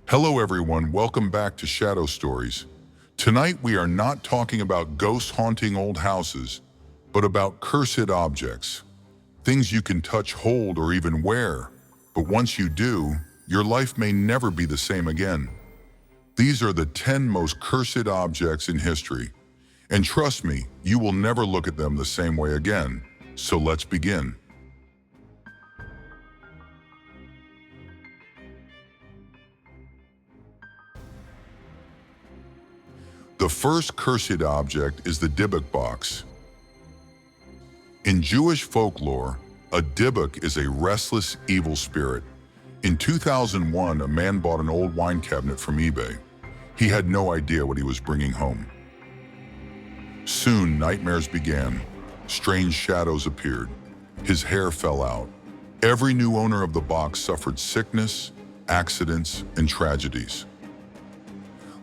Hello everyone, welcome back to Shadow Stories. Tonight we are not talking about ghosts haunting old houses, but about cursed objects. Things you can touch, hold, or even wear. But once you do, your life may never be the same again. These are the 10 most cursed objects in history. And trust me, you will never look at them the same way again. So let's begin. The first cursed object is the Dybbuk Box. In Jewish folklore, a Dybbuk is a restless, evil spirit. In 2001, a man bought an old wine cabinet from eBay. He had no idea what he was bringing home. Soon, nightmares began. Strange shadows appeared. His hair fell out. Every new owner of the box suffered sickness, accidents, and tragedies.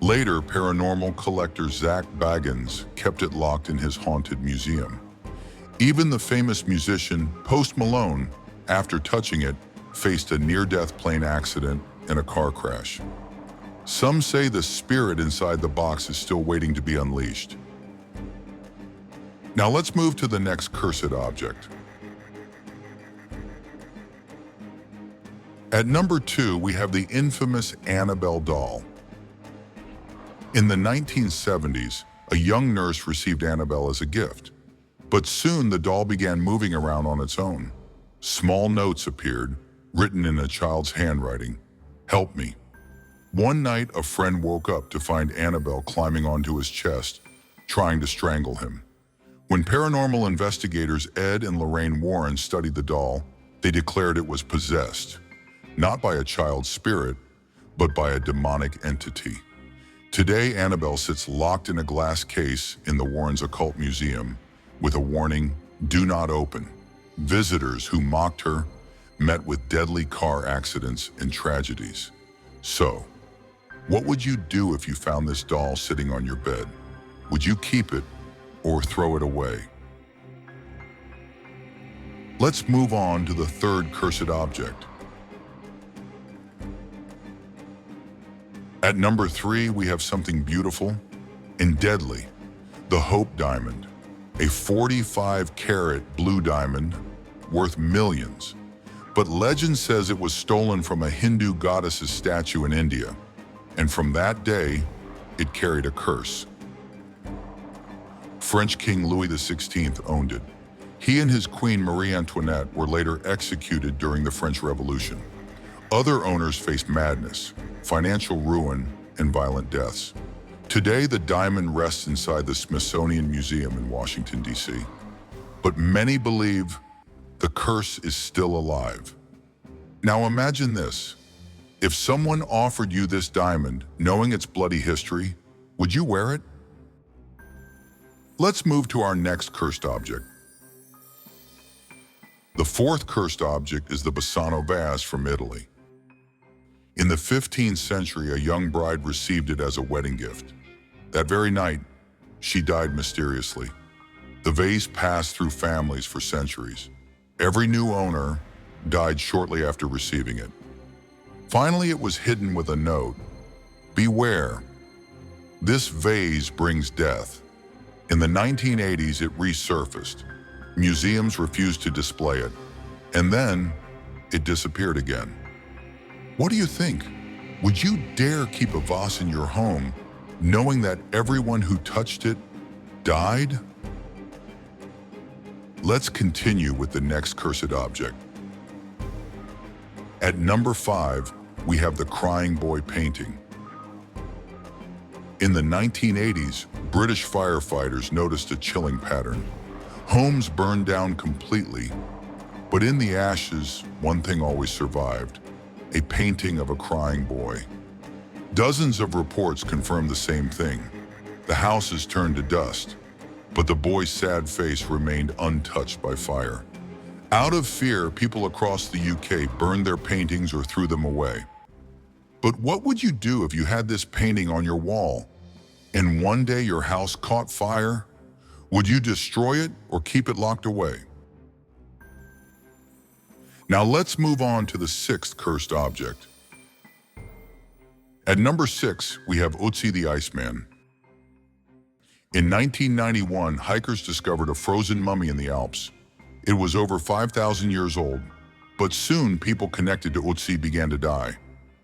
Later, paranormal collector Zach Bagans kept it locked in his haunted museum. Even the famous musician Post Malone, after touching it, faced a near-death plane accident and a car crash. Some say the spirit inside the box is still waiting to be unleashed. Now let's move to the next cursed object. At number 2, we have the infamous Annabelle Doll. In the 1970s, a young nurse received Annabelle as a gift. But soon the doll began moving around on its own. Small notes appeared, written in a child's handwriting. "Help me." One night, a friend woke up to find Annabelle climbing onto his chest, trying to strangle him. When paranormal investigators Ed and Lorraine Warren studied the doll, they declared it was possessed, not by a child's spirit, but by a demonic entity. Today, Annabelle sits locked in a glass case in the Warrens' Occult Museum with a warning, "Do not open." Visitors who mocked her met with deadly car accidents and tragedies. So, what would you do if you found this doll sitting on your bed? Would you keep it or throw it away? Let's move on to the third cursed object. At number 3, we have something beautiful and deadly, the Hope Diamond, a 45-carat blue diamond worth millions. But legend says it was stolen from a Hindu goddess's statue in India, and from that day, it carried a curse. French King Louis XVI owned it. He and his queen Marie Antoinette were later executed during the French Revolution. Other owners faced madness, financial ruin, and violent deaths. Today, the diamond rests inside the Smithsonian Museum in Washington, D.C. But many believe the curse is still alive. Now imagine this. If someone offered you this diamond, knowing its bloody history, would you wear it? Let's move to our next cursed object. The fourth cursed object is the Bassano vase from Italy. In the 15th century, a young bride received it as a wedding gift. That very night, she died mysteriously. The vase passed through families for centuries. Every new owner died shortly after receiving it. Finally, it was hidden with a note: "Beware, this vase brings death." In the 1980s, it resurfaced. Museums refused to display it, and then it disappeared again. What do you think? Would you dare keep a vase in your home, knowing that everyone who touched it died? Let's continue with the next cursed object. At number 5, we have the Crying Boy painting. In the 1980s, British firefighters noticed a chilling pattern. Homes burned down completely, but in the ashes, one thing always survived: a painting of a crying boy. Dozens of reports confirmed the same thing. The houses turned to dust, but the boy's sad face remained untouched by fire. Out of fear, people across the UK burned their paintings or threw them away. But what would you do if you had this painting on your wall, and one day your house caught fire? Would you destroy it or keep it locked away? Now let's move on to the sixth cursed object. At number 6, we have Ötzi the Iceman. In 1991, hikers discovered a frozen mummy in the Alps. It was over 5,000 years old, but soon people connected to Ötzi began to die.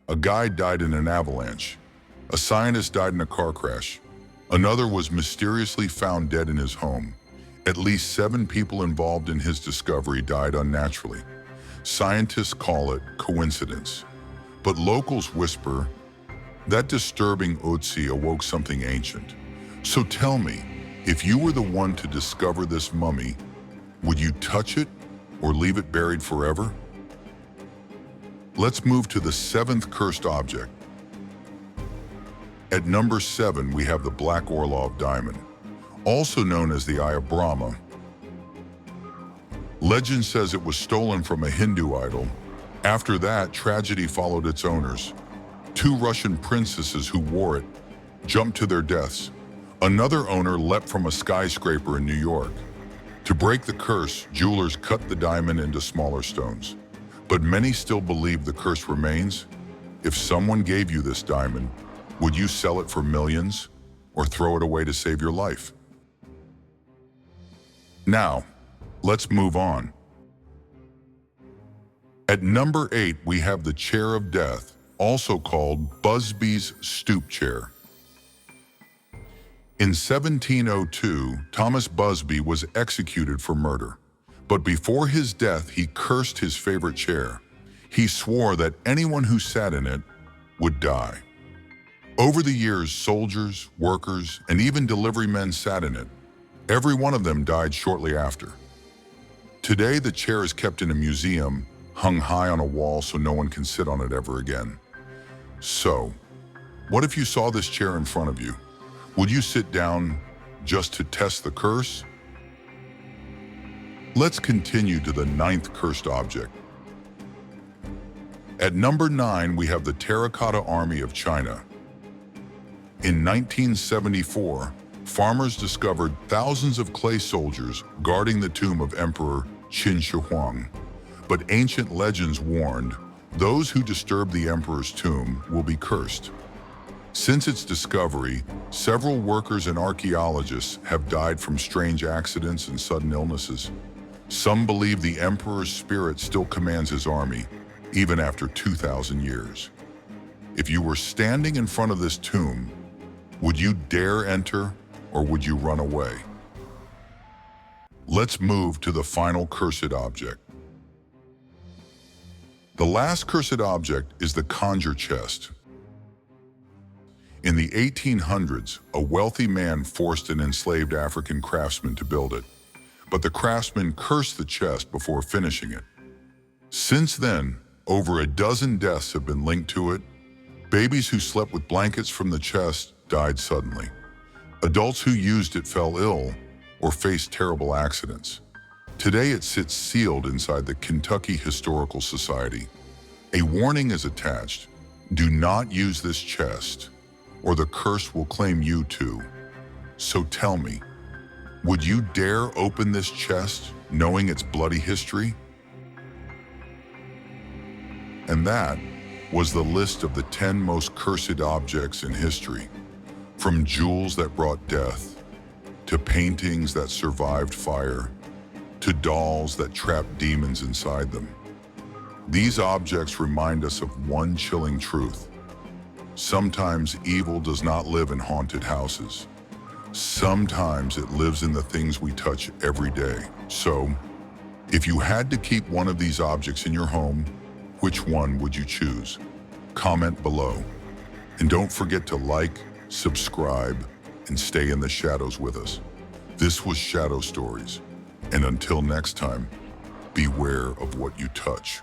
A guide died in an avalanche. A scientist died in a car crash. Another was mysteriously found dead in his home. At least 7 people involved in his discovery died unnaturally. Scientists call it coincidence, but locals whisper that disturbing Ötzi awoke something ancient. So tell me, if you were the one to discover this mummy, would you touch it or leave it buried forever? Let's move to the 7th cursed object. At number 7, we have the Black Orlov diamond, also known as the Eye of Brahma. Legend says it was stolen from a Hindu idol. After that, tragedy followed its owners. 2 Russian princesses who wore it jumped to their deaths. Another owner leapt from a skyscraper in New York. To break the curse, jewelers cut the diamond into smaller stones. But many still believe the curse remains. If someone gave you this diamond, would you sell it for millions or throw it away to save your life? Now, let's move on. At number 8, we have the Chair of Death, also called Busby's Stoop Chair. In 1702, Thomas Busby was executed for murder. But before his death, he cursed his favorite chair. He swore that anyone who sat in it would die. Over the years, soldiers, workers, and even delivery men sat in it. Every one of them died shortly after. Today, the chair is kept in a museum, hung high on a wall so no one can sit on it ever again. So, what if you saw this chair in front of you? Would you sit down just to test the curse? Let's continue to the 9th cursed object. At number 9, we have the Terracotta Army of China. In 1974, farmers discovered thousands of clay soldiers guarding the tomb of Emperor Qin Shi Huang. But ancient legends warned, those who disturb the emperor's tomb will be cursed. Since its discovery, several workers and archaeologists have died from strange accidents and sudden illnesses. Some believe the emperor's spirit still commands his army, even after 2,000 years. If you were standing in front of this tomb, would you dare enter or would you run away? Let's move to the final cursed object. The last cursed object is the conjure chest. In the 1800s, a wealthy man forced an enslaved African craftsman to build it, but the craftsman cursed the chest before finishing it. Since then, over a dozen deaths have been linked to it. Babies who slept with blankets from the chest died suddenly. Adults who used it fell ill or faced terrible accidents. Today it sits sealed inside the Kentucky Historical Society. A warning is attached: do not use this chest, or the curse will claim you too. So tell me, would you dare open this chest knowing its bloody history? And that was the list of the 10 most cursed objects in history. From jewels that brought death, to paintings that survived fire, to dolls that trapped demons inside them. These objects remind us of one chilling truth. Sometimes evil does not live in haunted houses. Sometimes it lives in the things we touch every day. So, if you had to keep one of these objects in your home, which one would you choose? Comment below. And don't forget to like, subscribe, and stay in the shadows with us. This was Shadow Stories. And until next time, beware of what you touch.